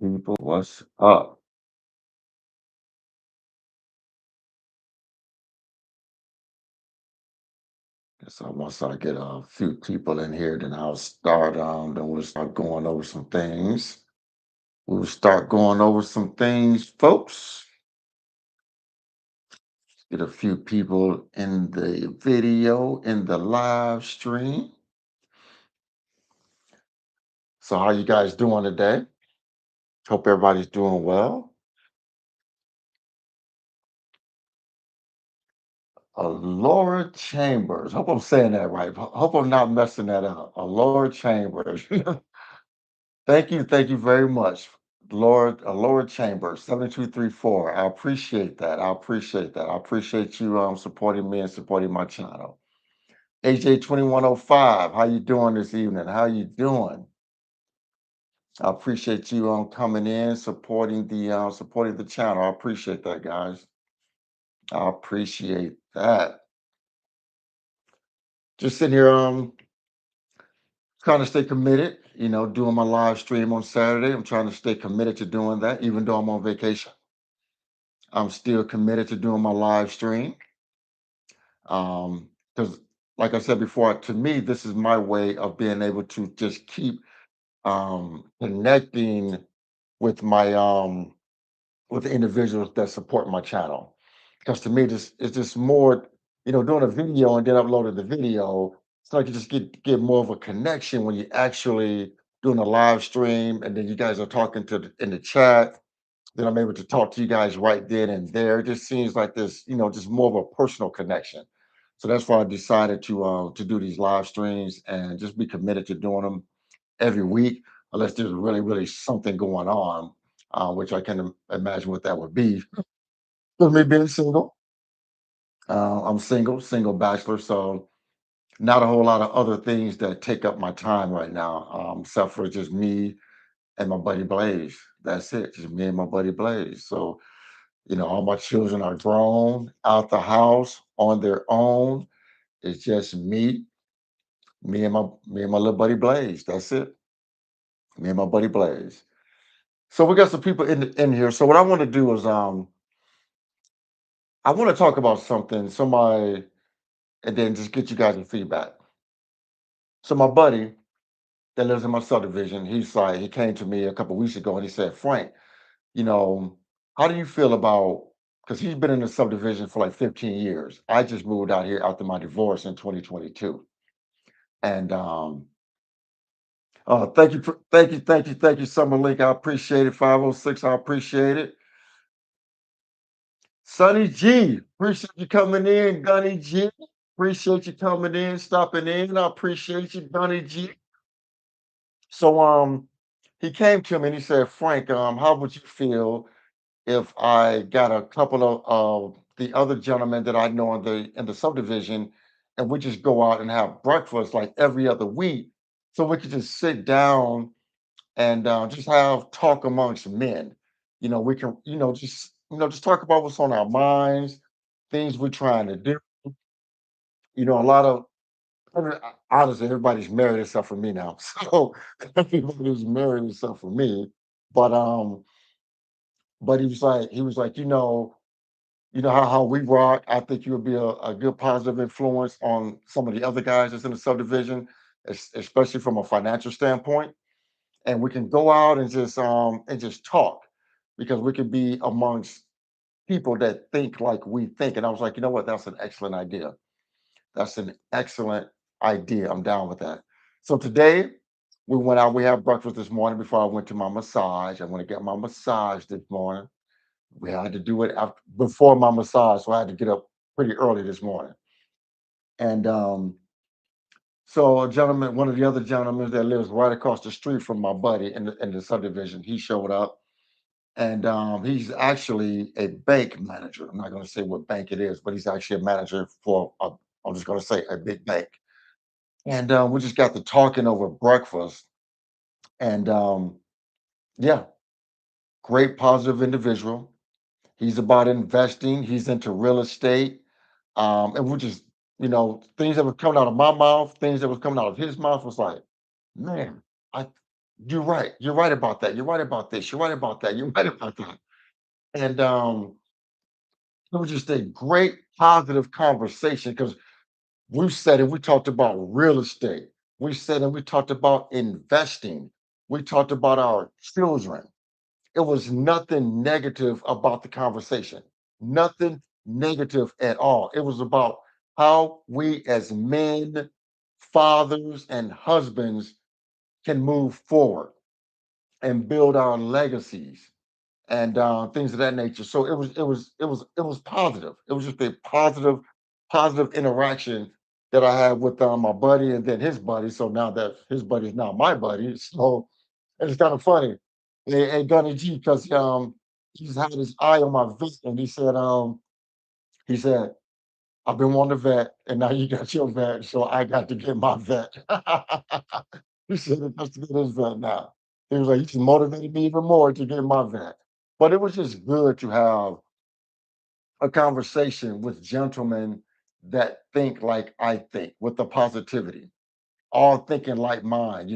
People, what's up? So once I get a few people in here, then I'll start. Then we'll start going over some things. We'll start going over some things, folks. Get a few people in the video, in the live stream. So how you guys doing today? Hope everybody's doing well. Laura Chambers. Hope I'm saying that right. Hope I'm not messing that up. Laura Chambers. Thank you very much, Lord, Lord Chambers, 7234. I appreciate that. I appreciate that. I appreciate you supporting me and supporting my channel. AJ 2105, how you doing this evening? How you doing? I appreciate you coming in, supporting the channel. I appreciate that, guys. I appreciate that. Just sitting here trying to stay committed, doing my live stream on Saturday. I'm trying to stay committed to doing that, even though I'm on vacation. I'm still committed to doing my live stream. Because, like I said before, to me, this is my way of being able to just keep connecting with my with the individuals that support my channel. Because to me, this it's just more, doing a video and then uploading the video. It's like you just get more of a connection when you actually doing a live stream, and then you guys are talking in the chat, then I'm able to talk to you guys right then and there. It just seems like this, just more of a personal connection. So that's why I decided to do these live streams and just be committed to doing them every week, unless there's really something going on, which I can imagine what that would be. With me being single, I'm single bachelor, so not a whole lot of other things that take up my time right now, except for just me and my buddy Blaze. That's it, just me and my buddy Blaze. So all my children are grown, out the house on their own. It's just me and my little buddy Blaze. That's it. Me and my buddy Blaze. So we got some people in here. So what I want to do is I want to talk about somebody, and then just get you guys' feedback. So my buddy that lives in my subdivision, he came to me a couple weeks ago and he said, Frank, you know, how do you feel about, because he's been in the subdivision for like 15 years. I just moved out here after my divorce in 2022. And thank you, Summer Link. I appreciate it. 506, I appreciate it. Sonny G, appreciate you coming in. Gunny G, appreciate you coming in, stopping in. I appreciate you, Gunny G. So he came to me and he said, Frank, how would you feel if I got a couple of the other gentlemen that I know in the subdivision, and we just go out and have breakfast like every other week, so we could just sit down and just have talk amongst men. We can, just talk about what's on our minds, things we're trying to do. A lot of honestly, everybody's married except for me now. So everybody's married except for me. But he was like, how we rock. I think you would be a good positive influence on some of the other guys that's in the subdivision, especially from a financial standpoint. And we can go out and just talk, because we can be amongst people that think like we think. And I was like, you know what? That's an excellent idea. That's an excellent idea. I'm down with that. So today we went out. We had breakfast this morning before I went to my massage. I want to get my massage this morning. We had to do it before my massage, so I had to get up pretty early this morning. And so one of the other gentlemen that lives right across the street from my buddy in the subdivision, he showed up, and he's actually a bank manager. I'm not going to say what bank it is, but he's actually a manager for I'm just going to say a big bank. And we just got to talking over breakfast, and yeah, great positive individual. He's about investing. He's into real estate. And we just, things that was coming out of my mouth, things that was coming out of his mouth was like, man, I You're right. You're right about that. You're right about this. You're right about that. You're right about that. And it was just a great positive conversation because we said it. We talked about real estate. We said and we talked about investing. We talked about our children. It was nothing negative about the conversation. Nothing negative at all. It was about how we as men, fathers, and husbands can move forward and build our legacies and things of that nature. So it was positive. It was just a positive interaction that I had with my buddy and then his buddy. So now that his buddy is now my buddy, so it's kind of funny. And Gunny G, because he's had his eye on my vet, and he said, I've been wanting a vet, and now you got your vet, so I got to get my vet. He said it has to get his vet now. He was like, "You just motivated me even more to get my vet." But it was just good to have a conversation with gentlemen that think like I think, with the positivity, all thinking like mine.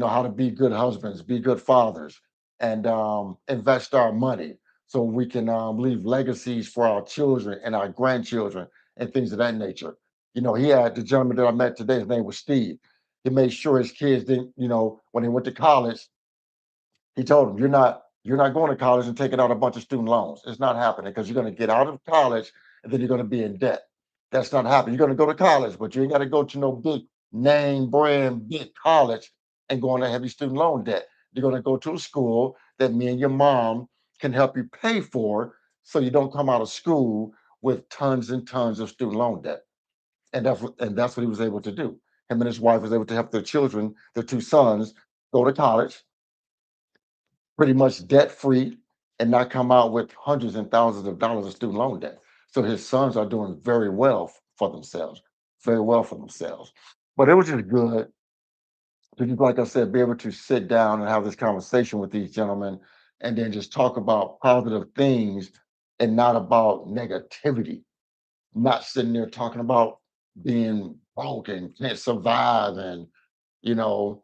How to be good husbands, be good fathers, and invest our money so we can leave legacies for our children and our grandchildren and things of that nature. He had the gentleman that I met today. His name was Steve. He made sure his kids didn't, when they went to college, he told them, "You're not going to college and taking out a bunch of student loans. It's not happening because you're going to get out of college and then you're going to be in debt. That's not happening. You're going to go to college, but you ain't got to go to no big name brand big college and go into heavy student loan debt. You're going to go to a school that me and your mom can help you pay for, so you don't come out of school with tons and tons of student loan debt." And that's what he was able to do. Him and his wife was able to help their children, their two sons, go to college pretty much debt free and not come out with hundreds and thousands of dollars of student loan debt. So his sons are doing very well for themselves, very well for themselves. But it was just good to just, like I said, be able to sit down and have this conversation with these gentlemen and then just talk about positive things and not about negativity, not sitting there talking about being broke and can't survive and, you know,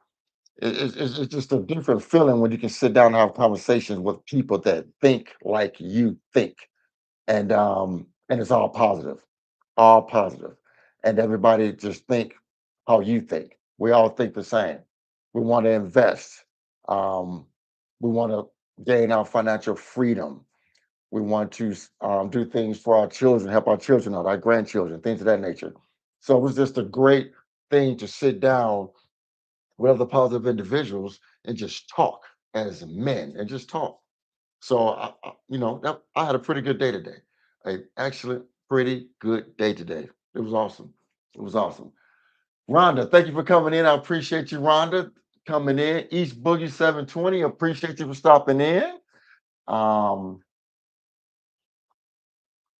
it's just a different feeling when you can sit down and have conversations with people that think like you think, and it's all positive, and everybody just think how you think. We all think the same. We want to invest. Um, we want to gain our financial freedom. We want to do things for our children, help our children out, our grandchildren, things of that nature. So it was just a great thing to sit down with other positive individuals and just talk as men and just talk. So I had a pretty good day today. A excellent, pretty good day today. It was awesome. It was awesome. Rhonda, thank you for coming in. I appreciate you, Rhonda, coming in. East Boogie 720. Appreciate you for stopping in. Um,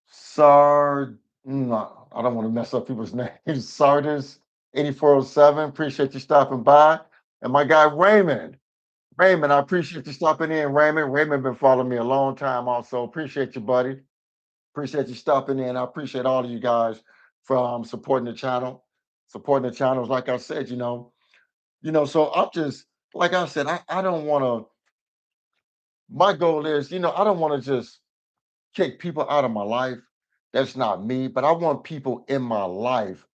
Sard, I don't want to mess up people's names. Sardis 8407. Appreciate you stopping by. And my guy Raymond. Raymond, I appreciate you stopping in, Raymond. Raymond been following me a long time also. Appreciate you, buddy. Appreciate you stopping in. I appreciate all of you guys from supporting the channel. Supporting the channels, like I said, so I'm just, like I said, I don't want to, my goal is, I don't want to just kick people out of my life. That's not me, but I want people in my life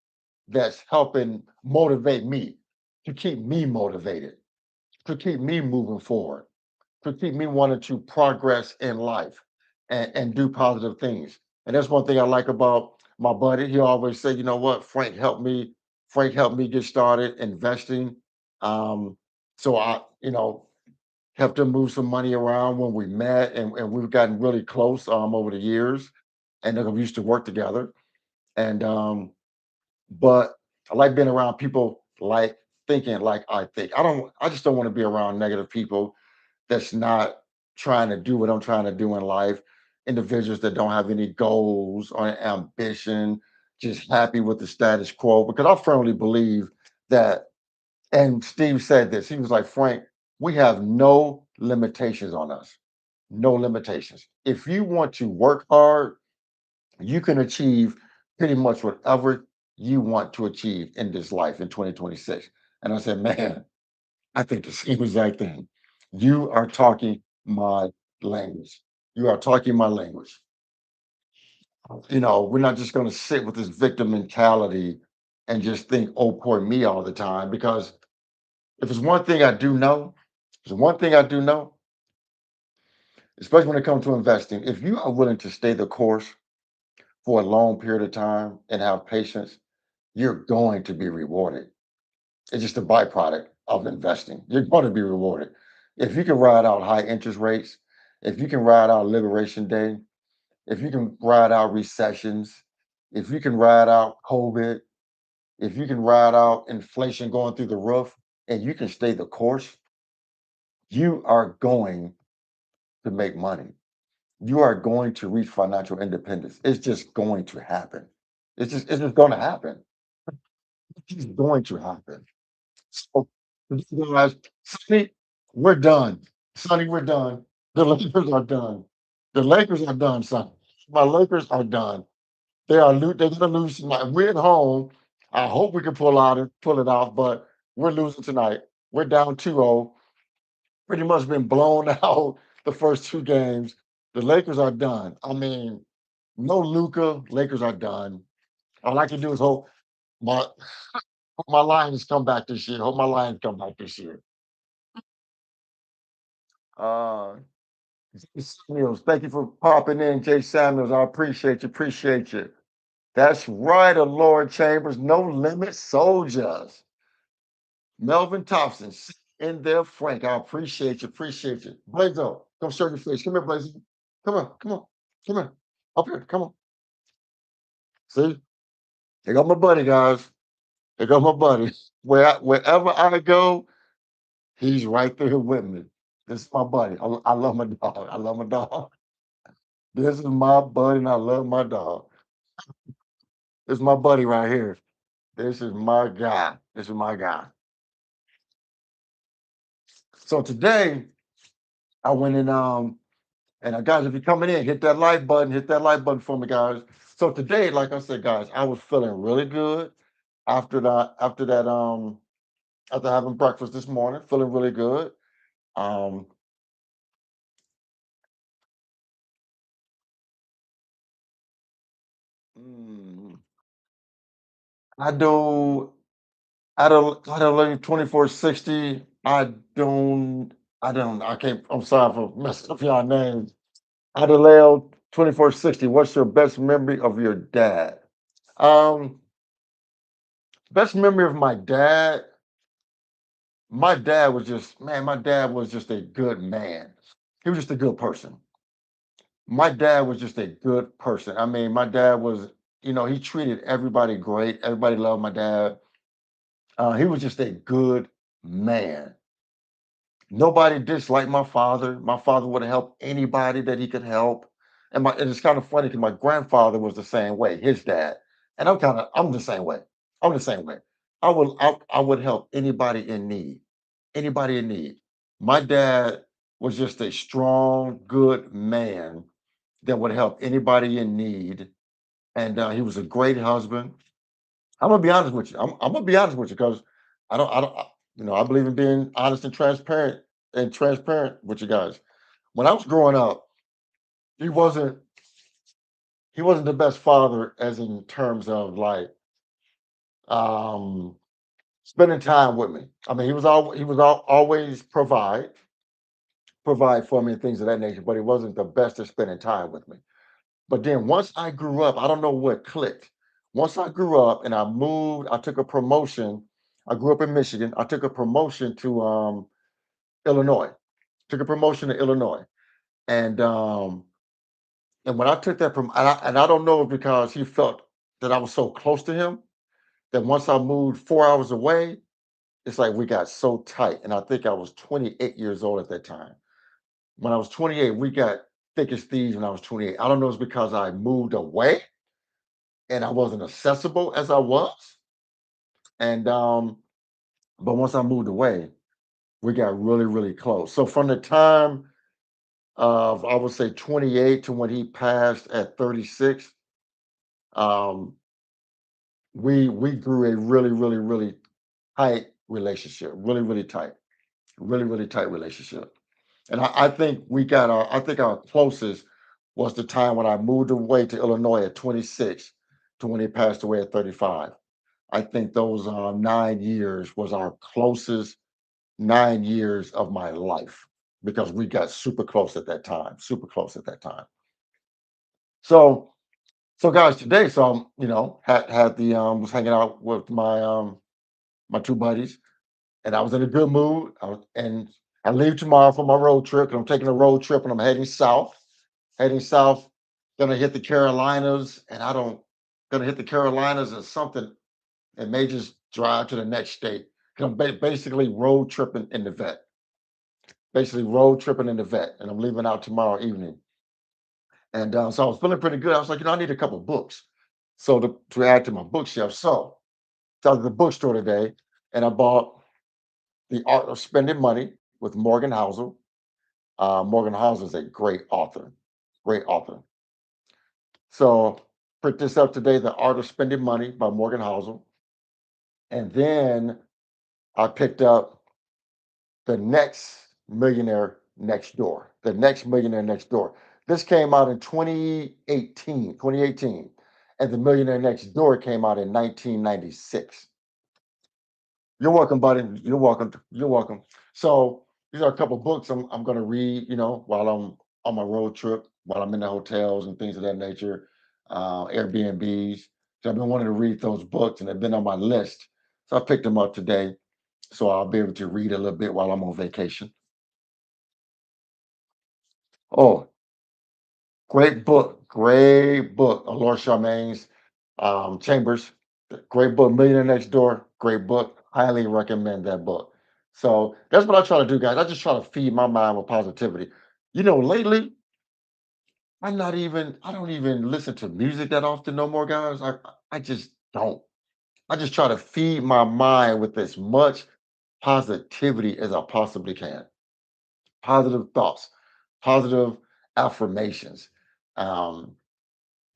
that's helping motivate me, to keep me motivated, to keep me moving forward, to keep me wanting to progress in life and do positive things. And that's one thing I like about my buddy. He always say, you know what, Frank helped me get started investing. So I, helped him move some money around when we met, and we've gotten really close over the years. And then we used to work together. And but I like being around people like thinking like I think. I just don't want to be around negative people that's not trying to do what I'm trying to do in life. Individuals that don't have any goals or ambition, just happy with the status quo. Because I firmly believe that, and Steve said this, he was like, Frank, we have no limitations on us. No limitations. If you want to work hard, you can achieve pretty much whatever you want to achieve in this life in 2026. And I said, man, I think the same exact thing. You are talking my language. You are talking my language. We're not just going to sit with this victim mentality and just think, oh, poor me all the time. Because if it's one thing I do know, there's one thing I do know, especially when it comes to investing, if you are willing to stay the course for a long period of time and have patience, you're going to be rewarded. It's just a byproduct of investing. You're going to be rewarded. If you can ride out high interest rates, if you can ride out Liberation Day, if you can ride out recessions, if you can ride out COVID, if you can ride out inflation going through the roof, and you can stay the course, you are going to make money. You are going to reach financial independence. It's just going to happen. It's just going to happen. It's just going to happen. So, guys, Sonny, we're done. Sonny, we're done. The Lakers are done. The Lakers are done, son. My Lakers are done. They're gonna lose tonight. We're at home. I hope we can pull it off, but we're losing tonight. We're down 2-0. Pretty much been blown out the first two games. The Lakers are done. I mean, no Luca. Lakers are done. All I can do is my hope my Lions come back this year. Hope my Lions come back this year. Uh, Jay Samuels, thank you for popping in, Jay Samuels. I appreciate you. Appreciate you. That's right, Lord Chambers. No limit soldiers. Melvin Thompson in there, Frank. I appreciate you. Appreciate you. Blazo, come show your face. Come here, Blazo. Come on. Come on. Come here. Up here. Come on. See? Here go my buddy, guys. Here go my buddy. Wherever I go, he's right there with me. This is my buddy. I love my dog. I love my dog. This is my buddy, and I love my dog. This is my buddy right here. This is my guy. This is my guy. So today I went in and guys, if you're coming in, hit that like button for me, guys. So today, like I said, guys, I was feeling really good after having breakfast this morning, feeling really good. Um, mm, I do I don't like 2460. I can't, I'm sorry for messing up y'all names. Adelaide 2460. What's your best memory of your dad? Um, Best memory of my dad was just a good man. He was just a good person. My dad was just a good person. I mean, my dad was, he treated everybody great. Everybody loved my dad. He was just a good man. Nobody disliked my father. My father would have helped anybody that he could help. And it's kind of funny because my grandfather was the same way, his dad. And I'm the same way. I'm the same way. I would help anybody in need. Anybody in need. My dad was just a strong, good man that would help anybody in need. And he was a great husband. I'm gonna be honest with you. I'm gonna be honest with you because I believe in being honest and transparent with you guys. When I was growing up, he wasn't he wasn't the best father as in terms of like um spending time with me. I mean, always provide for me and things of that nature, but he wasn't the best at spending time with me. But then once I grew up, I don't know what clicked. Once I grew up and I took a promotion. I grew up in Michigan. I took a promotion to Illinois. Took a promotion to Illinois. And when I took that and I don't know if because he felt that I was so close to him that once I moved 4 hours away, it's like we got so tight. And I think I was 28 years old at that time. When I was 28, we got thick as thieves when I was 28. I don't know if it's because I moved away and I wasn't accessible as I was. And but once I moved away, we got really, really close. So from the time of I would say 28 to when he passed at 36, um, we grew a really, really, really tight relationship, really, really tight. really, really tight relationship. And I think we got our, I think our closest was the time when I moved away to Illinois at 26 to when he passed away at 35. I think those 9 years was our closest 9 years of my life because we got super close at that time, super close at that time. So, so guys, today, so had the was hanging out with my two buddies, and I was in a good mood. And I leave tomorrow for my road trip, and I'm taking a road trip, and I'm heading south. Heading south, gonna hit the Carolinas, and I don't gonna hit the Carolinas or something, and may just drive to the next state. 'Cause I'm basically road tripping in the vet. Basically road tripping in the vet, and I'm leaving out tomorrow evening. And so I was feeling pretty good. I was like, I need a couple books, so to add to my bookshelf. So I was at the bookstore today, and I bought The Art of Spending Money with Morgan Housel. Morgan Housel is a great author, great author. So picked this up today, The Art of Spending Money by Morgan Housel. And then I picked up The Next Millionaire Next Door. The Next Millionaire Next Door. This came out in 2018, and The Millionaire Next Door came out in 1996. You're welcome, buddy. You're welcome. You're welcome. So these are a couple books I'm going to read, while I'm on my road trip, while I'm in the hotels and things of that nature, Airbnbs. So I've been wanting to read those books, and they've been on my list. So I picked them up today, so I'll be able to read a little bit while I'm on vacation. Oh, great book. Laura Charmaine's Chambers. Great book. Millionaire Next Door. Great book. Highly recommend that book. So that's what I try to do, guys. I just try to feed my mind with positivity. Lately, I don't even listen to music that often no more, guys. I just don't. I just try to feed my mind with as much positivity as I possibly can. Positive thoughts, positive affirmations. Um,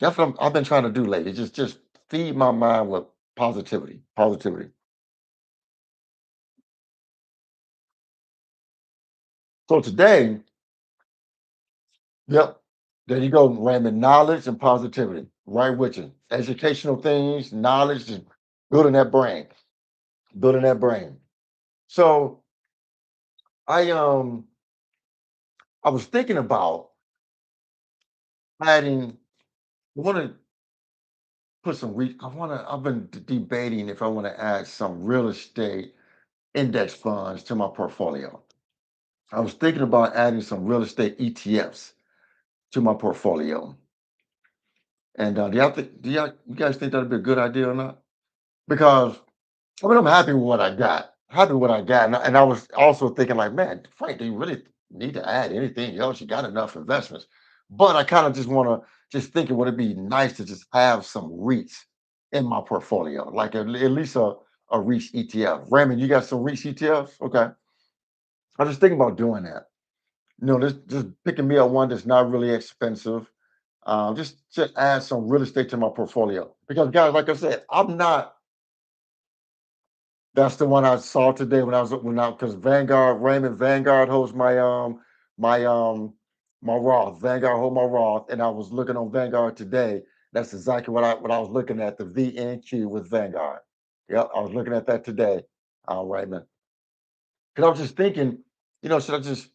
that's what I've been trying to do lately. Just feed my mind with positivity. Positivity. So today, yep, there you go, Raymond. Knowledge and positivity. Right with you. Educational things, knowledge, just building that brain. Building that brain. So I I was thinking about adding, I want to put some I've been debating if I want to add some real estate index funds to my portfolio. I was thinking about adding some real estate ETFs to my portfolio. And you guys think that'd be a good idea or not? Because I'm happy with what I got. Happy with what I got. And I was also thinking, like, man, Frank, do you really need to add anything else? You got enough investments. But I kind of just want to just thinking, would it be nice to just have some REITs in my portfolio, like at least a REITs ETF. Raymond, you got some REITs ETFs? Okay. I was thinking about doing that. Just picking me up one that's not really expensive. Just add some real estate to my portfolio because, guys, like I said, I'm not. That's the one I saw today when I because Raymond Vanguard holds my my Roth. Vanguard hold my Roth, and I was looking on Vanguard today. That's exactly what I was looking at, the VNQ with Vanguard. Yep, I was looking at that today, Raymond. Because I was just thinking, should I just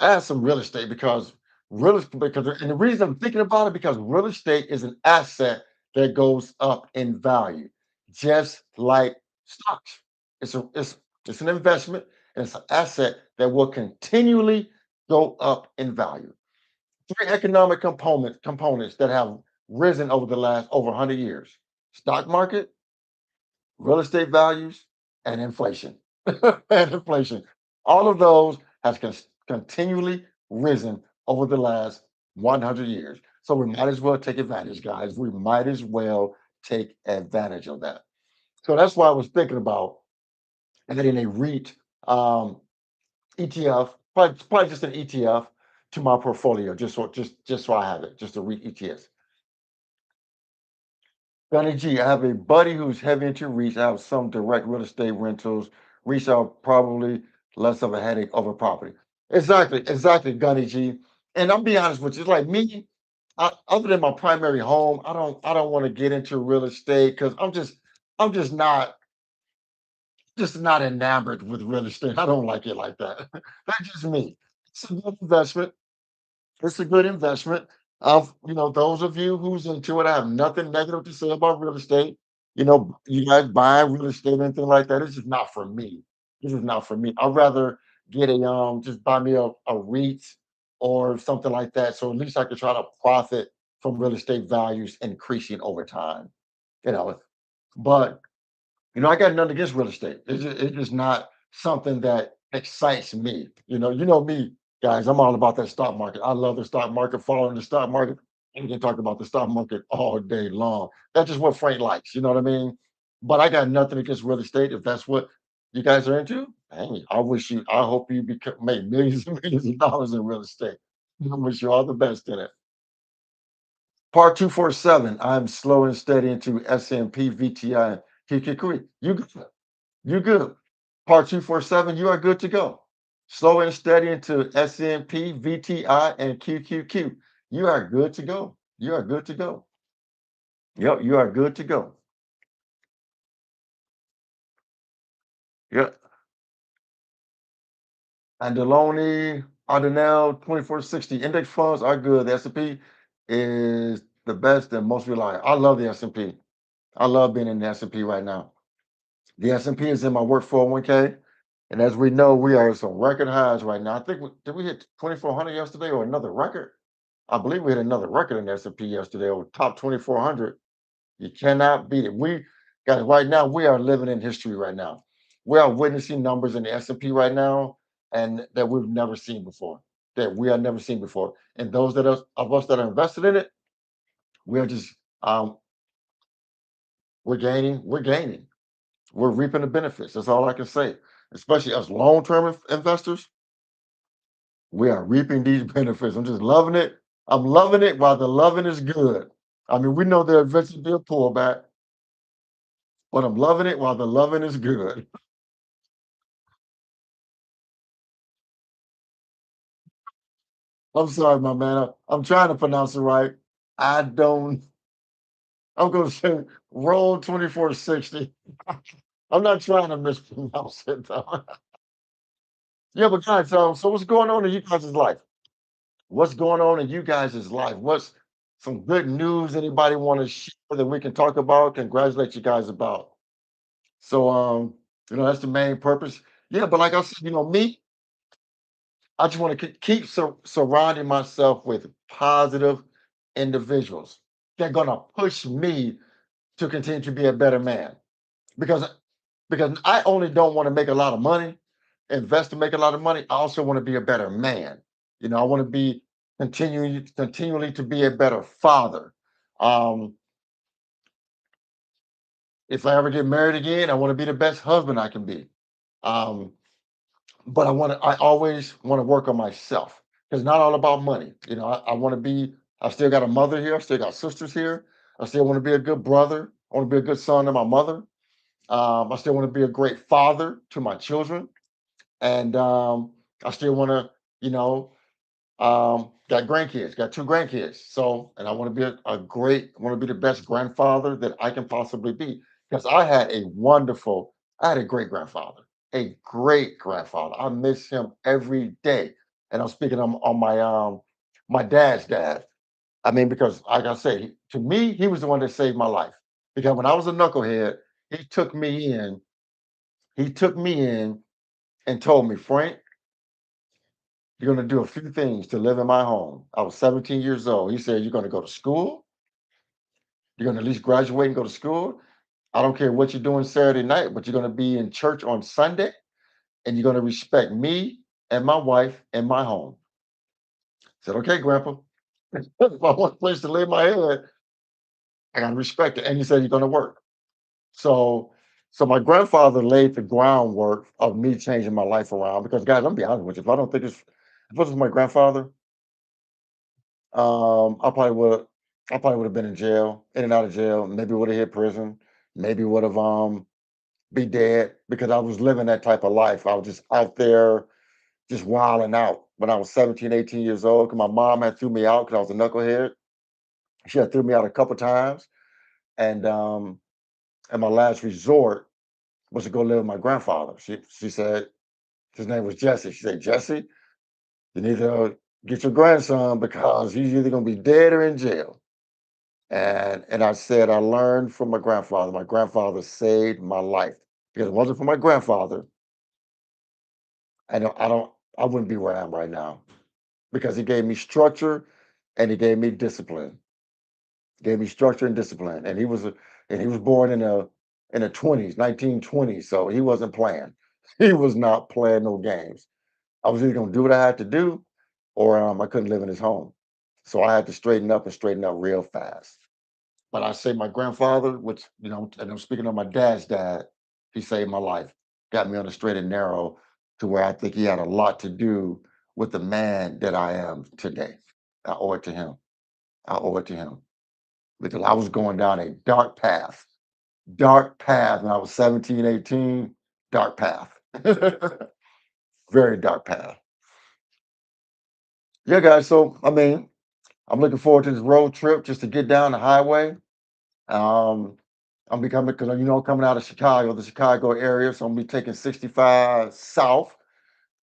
add some real estate because and the reason I'm thinking about it because real estate is an asset that goes up in value, just like stocks. It's an investment and it's an asset that will continually go up in value. Three economic components that have risen over the last over 100 years: stock market, real estate values, and inflation. And inflation. All of those has continually risen over the last 100 years. So we might as well take advantage, guys. We might as well take advantage of that. So that's why I was thinking about adding a REIT ETF, probably just an ETF to my portfolio, just so I have it, just a REIT ETF. Johnny G, I have a buddy who's heavy into REITs. I have some direct real estate rentals. REITs are probably less of a headache over property. Exactly, exactly, Gunny G. And I'm be honest with you, like me, other than my primary home, I don't want to get into real estate because I'm just not enamored with real estate. I don't like it like that. That's just me. It's a good investment. It's a good investment. Those of you who's into it, I have nothing negative to say about real estate. You guys buying real estate, anything like that, it's just not for me. This is not for me. I'd rather get just buy me a REIT or something like that. So at least I can try to profit from real estate values increasing over time. You know, but I got nothing against real estate. It's just not something that excites me. You know me, guys. I'm all about that stock market. I love the stock market, following the stock market. And we can talk about the stock market all day long. That's just what Frank likes. You know what I mean? But I got nothing against real estate. If that's what you guys are into, hey, I hope you make millions and millions of dollars in real estate. I wish you all the best in it. Part 247. I'm slow and steady into S&P, VTI, and QQQ. You good. Part 247, you are good to go. Slow and steady into S&P, VTI, and QQQ. You are good to go. You are good to go. Yep, you are good to go. Yep. And Deloney, Ardenell, 2460. Index funds are good. The S&P is the best and most reliable. I love the S&P. I love being in the S&P right now. The S&P is in my work 401k. And as we know, we are at some record highs right now. I think did we hit 2400 yesterday or another record? I believe we hit another record in the S&P yesterday over top 2400. You cannot beat it. We guys right now we are living in history right now. We are witnessing numbers in the S&P right now and that we've never seen before. That we have never seen before. And those of us that are invested in it, we are just we're gaining. We're reaping the benefits. That's all I can say. Especially as long-term investors, we are reaping these benefits. I'm just loving it. I'm loving it while the loving is good. I mean, we know there'll eventually be a pullback, but I'm loving it while the loving is good. I'm sorry, my man. I'm trying to pronounce it right. I don't, I'm going to say roll 2460. I'm not trying to mispronounce it though. Yeah, but guys, so what's going on in you guys' life? What's going on in you guys' life? What's some good news anybody want to share that we can talk about? Congratulate you guys about. So that's the main purpose. Yeah, but like I said, me, I just want to keep surrounding myself with positive individuals. They're gonna push me to continue to be a better man because I only don't want to make a lot of money, invest to make a lot of money. I also want to be a better man. I want to be continually to be a better father. Um, if I ever get married again, I want to be the best husband I can be. Um, but I always want to work on myself. It's not all about money. I want to be, I still got a mother here, I still got sisters here. I still want to be a good brother. I want to be a good son to my mother. I still want to be a great father to my children. And I still want to, you know, got grandkids, got two grandkids. So, and I want to be I want to be the best grandfather that I can possibly be because I had a great grandfather, a great grandfather. I miss him every day. And I'm speaking on my dad's dad. I mean, because like I said, to me, he was the one that saved my life. Because when I was a knucklehead, he took me in. He took me in and told me, Frank, you're going to do a few things to live in my home. I was 17 years old. He said, you're going to go to school. You're going to at least graduate and go to school. I don't care what you're doing Saturday night, but you're going to be in church on Sunday and you're going to respect me and my wife and my home. I said, okay, Grandpa. If I want a place to lay my head, I got to respect it. And he said, you're going to work. So, so my grandfather laid the groundwork of me changing my life around because, guys, I'm be honest with you. If it was my grandfather, I probably would been in jail, in and out of jail. Maybe would have hit prison. Maybe would have be dead because I was living that type of life. I was just out there, just wilding out when I was 17, 18 years old. Because my mom had threw me out because I was a knucklehead. She had threw me out a couple times, and my last resort was to go live with my grandfather. She said his name was Jesse. She said, Jesse, you need to get your grandson because he's either gonna be dead or in jail. And I said I learned from my grandfather. My grandfather saved my life. Because if it wasn't for my grandfather, I wouldn't be where I am right now. Because he gave me structure and he gave me discipline. Gave me structure and discipline. And he was born in the 20s, 1920s. So he wasn't playing. He was not playing no games. I was either gonna do what I had to do, or I couldn't live in his home. So I had to straighten up and straighten up real fast. But I say my grandfather, which and I'm speaking of my dad's dad, he saved my life, got me on the straight and narrow to where I think he had a lot to do with the man that I am today. I owe it to him. I owe it to him because I was going down a dark path when I was 17, 18, dark path, very dark path. Yeah, guys. So, I mean, I'm looking forward to this road trip just to get down the highway. Um, I'm becoming because coming out of Chicago, the Chicago area, so I'm gonna be taking 65 south,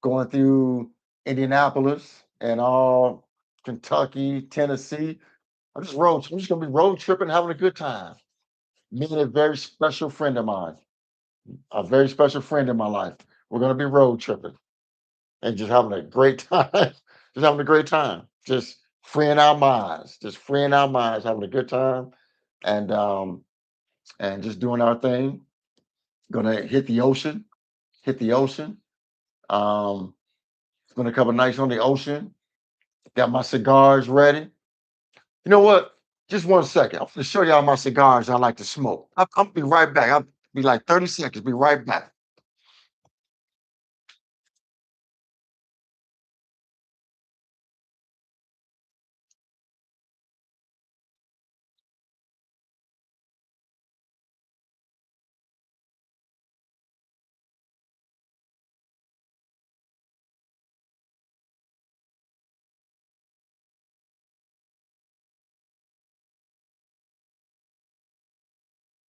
going through Indianapolis and all Kentucky, Tennessee. I'm just gonna be road tripping, having a good time. Me and a very special friend of mine, a very special friend in my life. We're gonna be road tripping and just having a great time. Just having a great time. Just freeing our minds. Just freeing our minds, having a good time. And just doing our thing. Gonna hit the ocean, hit the ocean. Um, spend a couple nights on the ocean. Got my cigars ready. You know what? Just 1 second. I'm gonna show y'all my cigars I like to smoke. I'll be right back. I'll be like 30 seconds. Be right back.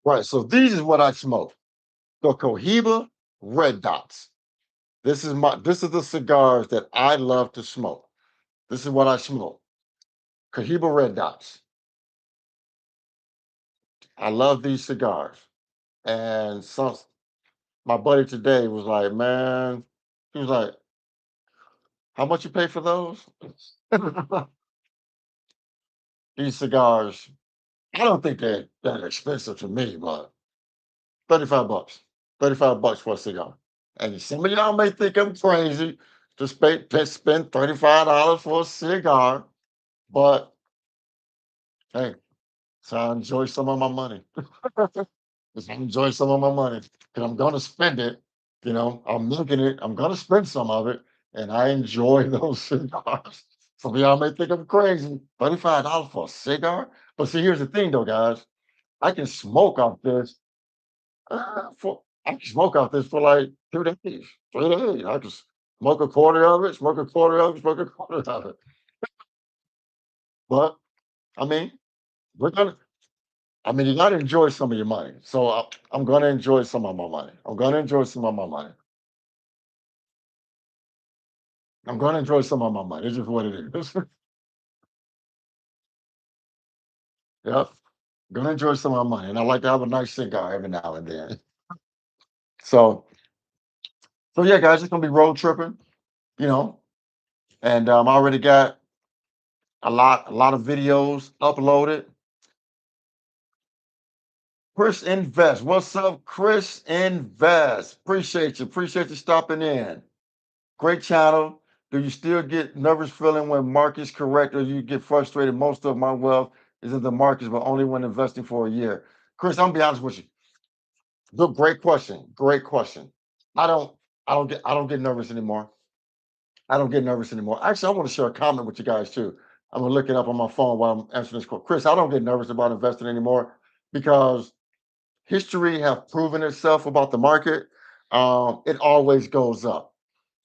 Right. So these is what I smoke. The Cohiba Red Dots. This is the cigars that I love to smoke. This is what I smoke. Cohiba Red Dots. I love these cigars. And my buddy today was like, man, he was like, how much you pay for those? These cigars, I don't think they're that expensive to me, but 35 bucks. 35 bucks for a cigar. And some of y'all may think I'm crazy to spend $35 for a cigar, but hey, so I enjoy some of my money. Just enjoy some of my money because I'm going to spend it. I'm making it. I'm going to spend some of it, and I enjoy those cigars. Some of y'all may think I'm crazy. $35 for a cigar, but see, here's the thing, though, guys. I can smoke off this I can smoke off this for like 2 days, 3 days. I can smoke a quarter of it, smoke a quarter of it, smoke a quarter of it. But I mean, we're gonna. I mean, you got to enjoy some of your money. So I'm going to enjoy some of my money. I'm going to enjoy some of my money. I'm going to enjoy some of my money. It's just what it is. Yep. Going to enjoy some of my money, and I like to have a nice cigar every now and then. So, yeah, guys, it's gonna be road tripping, you know, and I already got a lot of videos uploaded. Chris Invest, what's up, Chris Invest? Appreciate you stopping in. Great channel. Do you still get nervous feeling when markets correct, or you get frustrated? Most of my wealth is in the markets, but only when investing for a year. Chris, I'm gonna be honest with you. Good, great question. Great question. I don't, I don't get nervous anymore. I don't get nervous anymore. Actually, I want to share a comment with you guys too. I'm gonna look it up on my phone while I'm answering this call. Chris, I don't get nervous about investing anymore because history have proven itself about the market, it always goes up.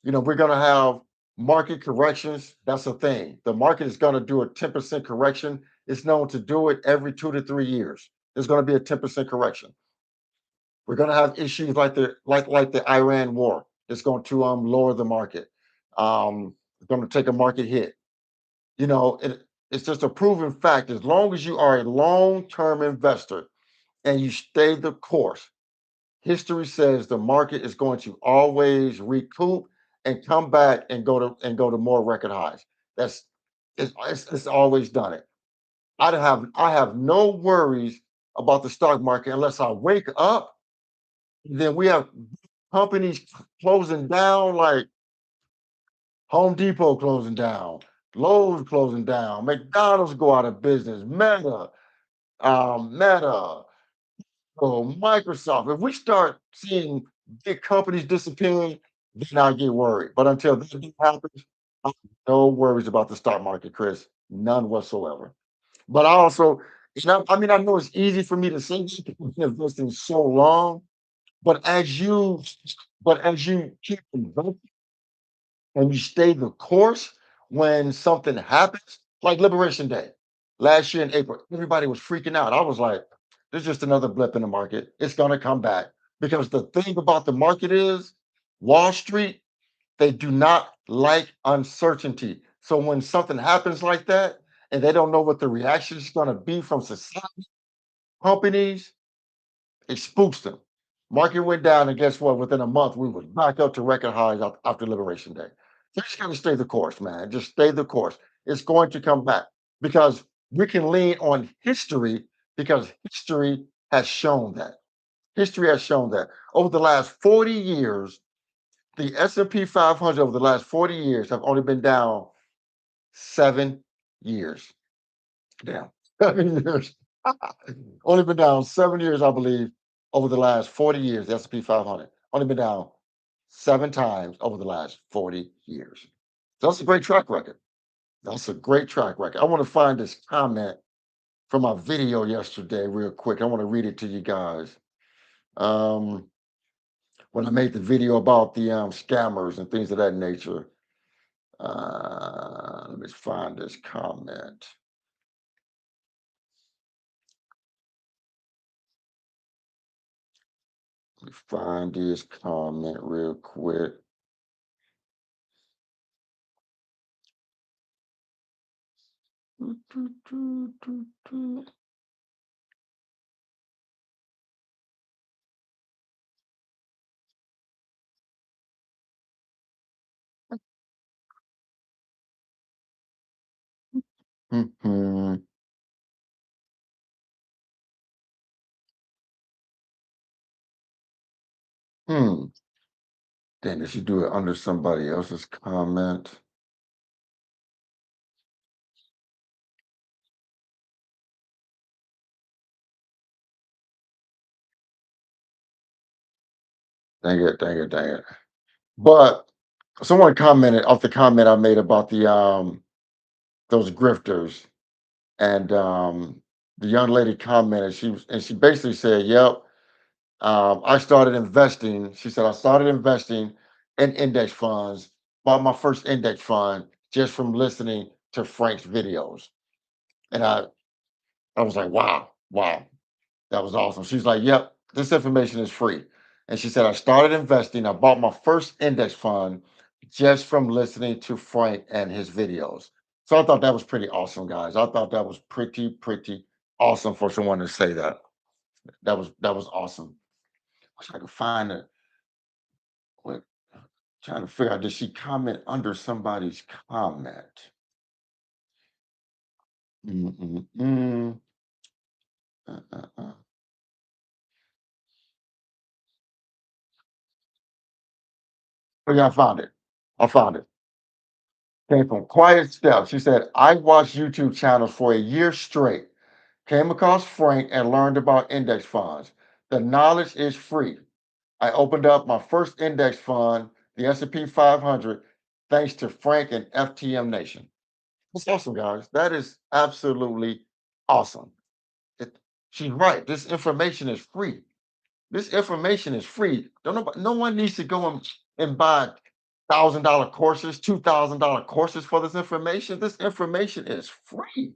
We're going to have market corrections. That's a thing. The market is going to do a 10% correction. It's known to do it every 2 to 3 years. There's going to be a 10% correction. We're going to have issues like the Iran war. It's going to lower the market. It's going to take a market hit. It's just a proven fact. As long as you are a long-term investor and you stay the course, history says the market is going to always recoup and come back and go to more record highs. That's it's always done it. I have no worries about the stock market unless I wake up. Then we have companies closing down, like Home Depot closing down, Lowe's closing down, McDonald's go out of business, Meta, Microsoft. If we start seeing big companies disappearing, then I get worried. But until that happens, I have no worries about the stock market, Chris. None whatsoever. But I also, I mean, I know it's easy for me to say this because I've been investing so long, but as you keep investing and you stay the course, when something happens, like Liberation Day last year in April, everybody was freaking out. I was like, there's just another blip in the market. It's going to come back. Because the thing about the market is Wall Street, they do not like uncertainty. So when something happens like that and they don't know what the reaction is going to be from society, companies, it spooks them. Market went down, and guess what? Within a month, we were back up to record highs after Liberation Day. You just got to stay the course, man. Just stay the course. It's going to come back because we can lean on history because history has shown that. History has shown that over the last 40 years, the S&P 500 over the last 40 years have only been down 7 years. Damn, 7 years. Only been down 7 years, I believe, over the last 40 years. The S&P 500 only been down 7 times over the last 40 years. So that's a great track record. That's a great track record. I want to find this comment from my video yesterday, real quick. I want to read it to you guys. Um, when I made the video about the scammers and things of that nature. Let me find this comment. Let me find this comment real quick. Mhm. Hmm. Then they should do it under somebody else's comment. Dang it, dang it, dang it. But someone commented off the comment I made about the those grifters. And the young lady commented, she basically said, "Yep, I started investing." She said, "I started investing in index funds, bought my first index fund just from listening to Frank's videos." And I was like, "Wow, wow, that was awesome." She's like, "Yep, this information is free." And she said, "I started investing. I bought my first index fund just from listening to Frank and his videos." So I thought that was pretty awesome, guys. I thought that was pretty awesome for someone to say that. That was awesome. Wish I could find it. What, trying to figure out, did she comment under somebody's comment? Mm-mm-mm. Uh. Oh yeah, I found it. I found it. Came from Quiet Steps. She said, "I watched YouTube channels for a year straight. Came across Frank and learned about index funds. The knowledge is free. I opened up my first index fund, the S&P 500, thanks to Frank and FTM Nation." That's awesome, guys. That is absolutely awesome. It, she's right. This information is free. This information is free. Don't nobody, no one needs to go and buy $1,000 courses, $2,000 courses for this information. This information is free.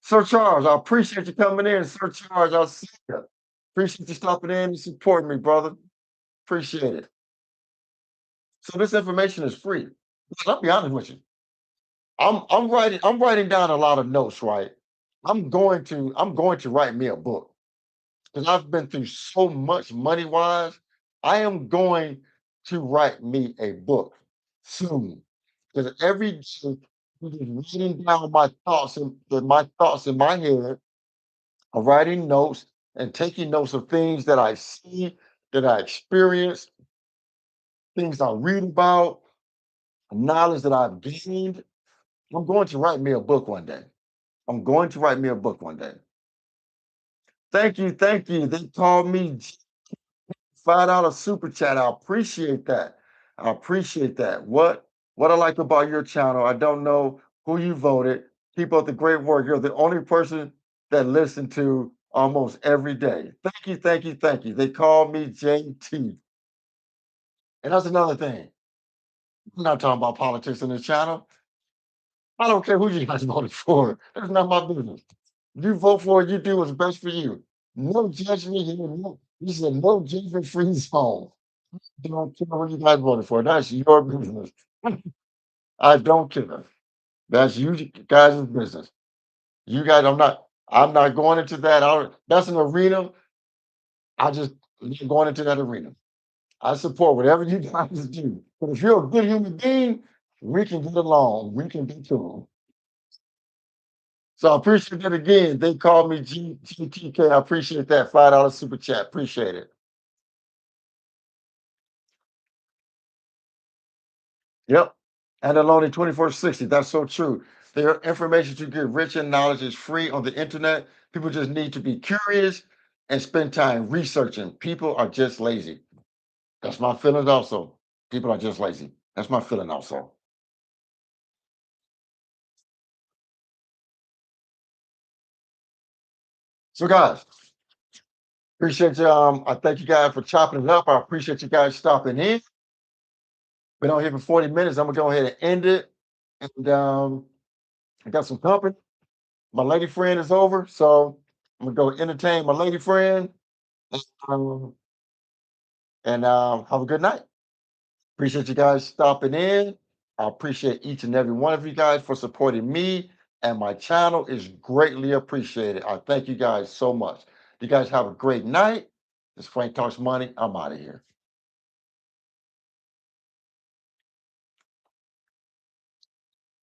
Sir Charles, I appreciate you coming in. Sir Charles, I'll see you. Appreciate you stopping in and supporting me, brother. Appreciate it. So this information is free. I'll be honest with you. I'm writing down a lot of notes, right? I'm going to write me a book because I've been through so much money wise. I am going to write me a book soon because every day I'm just writing down my thoughts in my head. I'm writing notes and taking notes of things that I see, that I experience, things I read about, knowledge that I've gained. I'm going to write me a book one day. I'm going to write me a book one day. Thank you, thank you. They called me $5 super chat. I appreciate that. I appreciate that. What I like about your channel, I don't know who you voted. Keep up the great work. You're the only person that listen to almost every day. Thank you, thank you, thank you. They call me JT. And that's another thing. I'm not talking about politics in this channel. I don't care who you guys voted for. That's not my business. You vote for it, you do what's best for you. No judgment here. No, this is a no judgment free zone. Don't care who you guys voted for. That's your business. I don't care. That's you guys' business. You guys, I'm not going into that. That's an arena. I just not going into that arena. I support whatever you guys do. But if you're a good human being, we can get along. We can be cool. So I appreciate that again. They called me GTK. I appreciate that $5 super chat. Appreciate it. Yep. And they're only 24.60. That's so true. Their information to get rich in knowledge is free on the internet. People just need to be curious and spend time researching. People are just lazy. That's my feelings also. People are just lazy. That's my feeling also. So guys, appreciate you. I thank you guys for chopping it up. I appreciate you guys stopping in. Been on here for 40 minutes. I'm gonna go ahead and end it. And I got some company. My lady friend is over, so I'm gonna go entertain my lady friend. Um, and have a good night. Appreciate you guys stopping in. I appreciate each and every one of you guys for supporting me and my channel is greatly appreciated. I thank you guys so much. You guys have a great night. This Frank Talks Money. I'm out of here.